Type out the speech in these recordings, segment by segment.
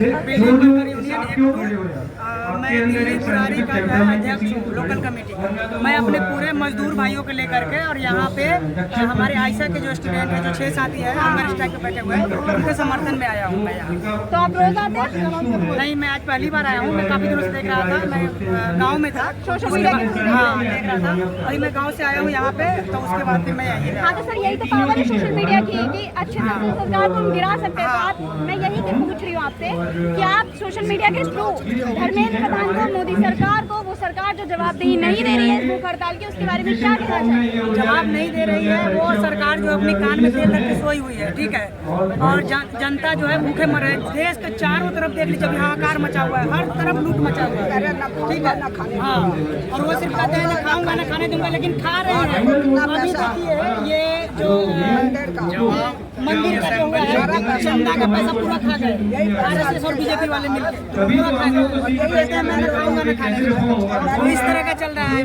मैं दिल्ली बुरारी का अध्यक्ष हूँ, लोकल कमेटी। मैं अपने पूरे मजदूर भाइयों को लेकर के और यहाँ पे हमारे आयशा के जो स्टूडेंट हैं, जो 6 साथी हैं, हंगर स्ट्राइक पे बैठे हुए हैं, उनके समर्थन में आया हूँ मैं यहाँ। तो आप रोज आते हैं? नहीं, मैं आज पहली बार आया हूँ। मैं काफी दिनों से देख रहा था, मैं गाँव में था, सोशल मीडिया के थ्रू हाँ देख रहा था। अभी मैं गाँव से आया हूँ यहाँ पे, तो उसके बाद फिर मैं यहीं हाँ तो सर यही तो पावर है सोशल मीडिया की कि अच्छे से सरकार को हम गिरा सकते हैं। तो आप, मैं यही पूछ रही हूँ आपसे कि आप सोशल मीडिया के थ्रू धर्मेंद्र प्रधान को, मोदी सरकार को, वो सरकार जो जवाबदेही नहीं दे रही है भूख हड़ताल की, उसके बारे में क्या कहना चाहिए? जवाब नहीं दे रही है वो सरकार जो अपने कान में तेल रख के सोई हुई है, ठीक है। और जनता जो है भूखे मर रहे हैं। देश के चारों तरफ देख लीजिए, हाहाकार मचा हुआ है, हर तरफ लूट मचा हुआ है, ठीक है। हाँ, और वो सिर्फ कहते हैं ना खाऊंगा ना खाने दूंगा, लेकिन खा रहे हैं। अभी देखिए ये जो मंदिर का जो हुआ है, चंदा का पैसा पूरा खा गए आरएसएस और बीजेपी वाले मिलकर, पूरा खा गए। कहते हैं मैं ना खाऊंगा ना खाने दूंगा। इस तरह का चल रहा है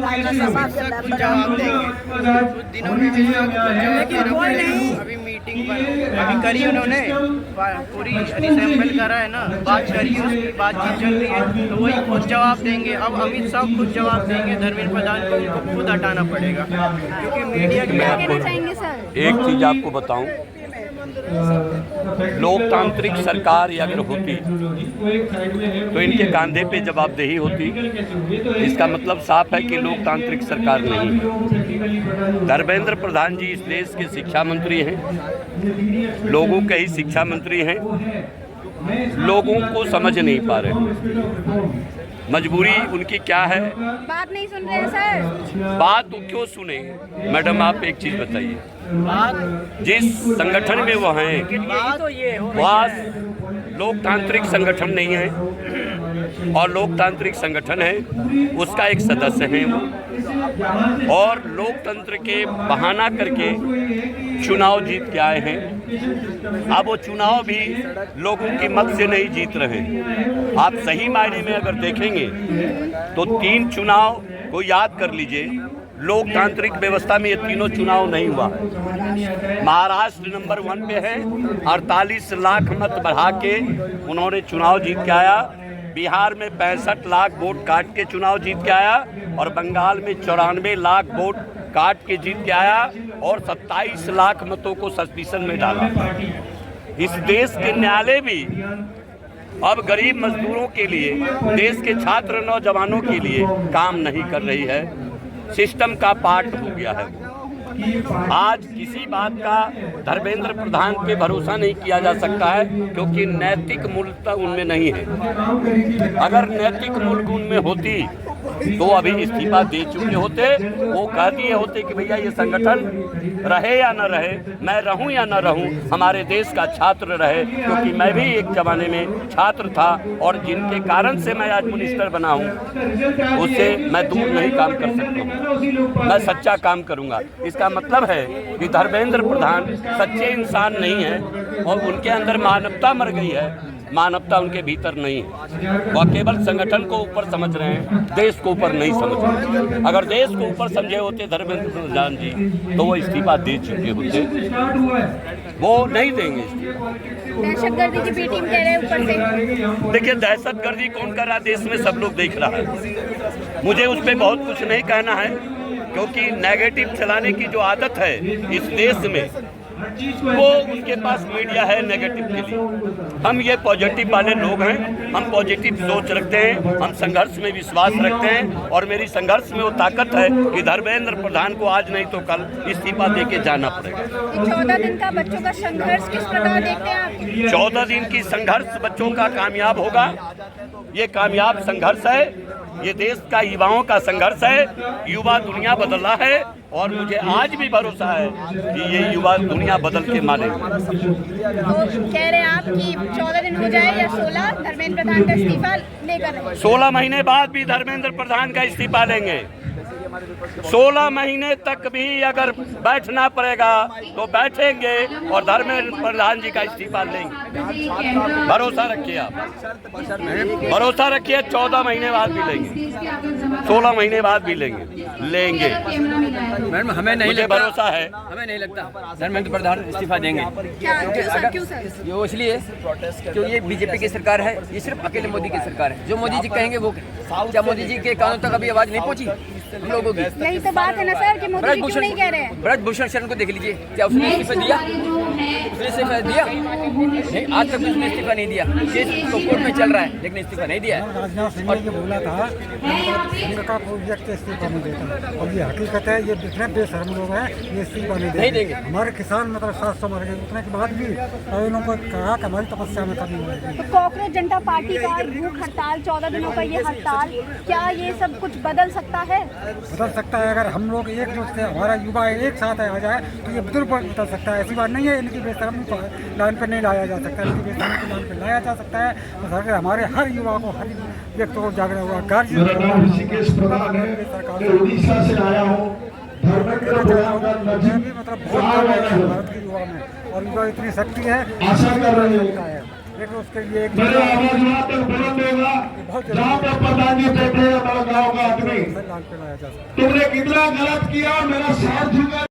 लेकिन कोई नहीं। अभी मीटिंग अभी करी उन्होंने, पूरी असेंबल करा है ना, बात करी, उसकी बातचीत चल रही है, तो वही खुद जवाब देंगे। अब अमित शाह खुद जवाब देंगे, धर्मेंद्र प्रधान को उनको खुद हटाना पड़ेगा, क्योंकि मीडिया के क्या कहना चाहेंगे सर? एक चीज आपको बताऊं, लोकतांत्रिक सरकार अगर होती तो इनके कंधे पे जवाबदेही होती। इसका मतलब साफ है कि लोकतांत्रिक सरकार नहीं। धर्मेंद्र प्रधान जी इस देश के शिक्षा मंत्री हैं, लोगों के ही शिक्षा मंत्री हैं, लोगों को समझ नहीं पा रहे। मजबूरी उनकी क्या है? बात नहीं सुन रहे हैं सर। बात तो क्यों सुने? मैडम आप एक चीज बताइए, जिस संगठन में वो हैं वह लोकतांत्रिक संगठन नहीं है, और लोकतांत्रिक संगठन है उसका एक सदस्य है वो, और लोकतंत्र के बहाना करके चुनाव जीत के आए हैं। अब वो चुनाव भी लोगों की मत से नहीं जीत रहे। आप सही मायने में अगर देखेंगे तो 3 चुनाव को याद कर लीजिए। लोकतांत्रिक व्यवस्था में ये तीनों चुनाव नहीं हुआ है। महाराष्ट्र नंबर 1 पे है, 48 लाख मत बढ़ा के उन्होंने चुनाव जीत के आया। बिहार में 65 लाख वोट काट के चुनाव जीत के आया, और बंगाल में 94 लाख वोट काट के जीत के आया, और 27 लाख मतों को सस्पेंशन में डाला। इस देश के न्यायालय भी अब गरीब मजदूरों के लिए, देश के छात्र नौजवानों के लिए काम नहीं कर रही है। सिस्टम का पार्ट हो गया है। आज किसी बात का धर्मेंद्र प्रधान पे भरोसा नहीं किया जा सकता है, क्योंकि नैतिक मूल्यता उनमें नहीं है। अगर नैतिक मूल्य उनमें होती तो अभी इस्तीफा दे चुके होते। वो कह दिए होते कि भैया ये संगठन रहे या न रहे, मैं रहूं या न रहूं, हमारे देश का छात्र रहे, क्योंकि मैं भी एक जमाने में छात्र था, और जिनके कारण से मैं आज मिनिस्टर बना हूं, उससे मैं दूर नहीं काम कर सकता हूं। मैं सच्चा काम करूंगा। इसका मतलब है कि धर्मेंद्र प्रधान सच्चे इंसान नहीं है, और उनके अंदर मानवता मर गई है। मानवता उनके भीतर नहीं है। वह केवल संगठन को ऊपर समझ रहे हैं, देश को ऊपर नहीं समझ रहे। अगर देश को ऊपर समझे होते धर्मेंद्र प्रधान जी तो वो इस्तीफा दे चुके होते। वो नहीं देंगे इस्तीफा। दहशतगर्दी की भी टीम कह रहे हैं ऊपर से। देखिए, दहशतगर्दी कौन कर रहा है देश में, सब लोग देख रहा है। मुझे उस पर बहुत कुछ नहीं कहना है, क्योंकि नेगेटिव चलाने की जो आदत है इस देश में, वो उनके पास मीडिया है नेगेटिव के लिए। हम ये पॉजिटिव वाले लोग हैं, हम पॉजिटिव सोच रखते हैं, हम संघर्ष में विश्वास रखते हैं, और मेरी संघर्ष में वो ताकत है कि धर्मेंद्र प्रधान को आज नहीं तो कल इस्तीफा दे के जाना पड़ेगा। 14 दिन का बच्चों का संघर्ष किस प्रकार देखते हैं आप? 14 दिन की संघर्ष बच्चों का कामयाब होगा। ये कामयाब संघर्ष है, ये देश का युवाओं का संघर्ष है। युवा दुनिया बदल रहा है, और मुझे आज भी भरोसा है कि ये युवा दुनिया बदल के मानेंगे। तो कह रहे हैं आप कि 14 दिन हो जाए या 16, धर्मेंद्र प्रधान का इस्तीफा लेकर? 16 महीने बाद भी धर्मेंद्र प्रधान का इस्तीफा लेंगे। 16 महीने तक भी अगर बैठना पड़ेगा तो बैठेंगे और धर्मेंद्र प्रधान जी का इस्तीफा लेंगे। भरोसा रखिए आप, भरोसा रखिए 14 महीने बाद भी लेंगे, 16 महीने बाद भी लेंगे। मैडम हमें नहीं मुझे लगता, भरोसा है, हमें नहीं लगता धर्मेंद्र प्रधान इस्तीफा देंगे। क्यों सर? ये इसलिए क्योंकि ये बीजेपी की सरकार है, ये सिर्फ अकेले मोदी की सरकार है। जो मोदी जी कहेंगे वो, क्या मोदी जी के कानों तक अभी आवाज नहीं पहुंची हम लोगों की? यही तो बात है ना सर कि मोदी जी क्यों नहीं कह रहे हैं? ब्रजभूषण शरण को देख लीजिए, क्या उसने इस्तीफा दिया? उसने इस्तीफा दिया नहीं, आज तक उसने इस्तीफा नहीं दिया। केस तो कोर्ट में चल रहा है लेकिन इस्तीफा नहीं दिया है। राजनाथ सिंह ने ये बोला था संघ का कोई व्यक्ति इस्तीफा नहीं देता, और ये हकीकत है। ये जितने बेशर्म लोग हैं ये इस्तीफा नहीं देंगे। हमारे किसान मतलब 700 मर गए, उतने के बाद भी इन्होंने कहा कि हमारी तपस्या में कभी नहीं। तो कांग्रेस जनता पार्टी का भूख हड़ताल, 14 दिनों का ये हड़ताल, क्या ये सब कुछ बदल सकता है? बदल सकता है अगर हम लोग एकजुट से, हमारा युवा एक साथ आ जाए तो ये बिल्कुल बदल सकता है। ऐसी बात नहीं है इनकी बेशर्मी को लाइन पर नहीं लाया जा सकता, इनकी बेशर्मी को लाइन पर लाया जा सकता है। तो अगर हमारे हर युवा को, हर व्यक्ति को जागना हुआ कार्य मेरा नाम ऋषिकेश प्रधान है, मैं उड़ीसा से आया हूँ। धर्मेंद्र प्रधान का नजीब मतलब बहुत भारत के युवा में, और युवा इतनी शक्ति है, आशा कर रहे हैं लेकिन उसके लिए एक मेरा आवाज वहाँ तक बुलंद होगा जहाँ पे प्रधान जी बैठे हैं, हमारा गाँव का आदमी। लाइन पर लाया जा सकता है। तुमने कितना गलत किया, मेरा साथ झुका।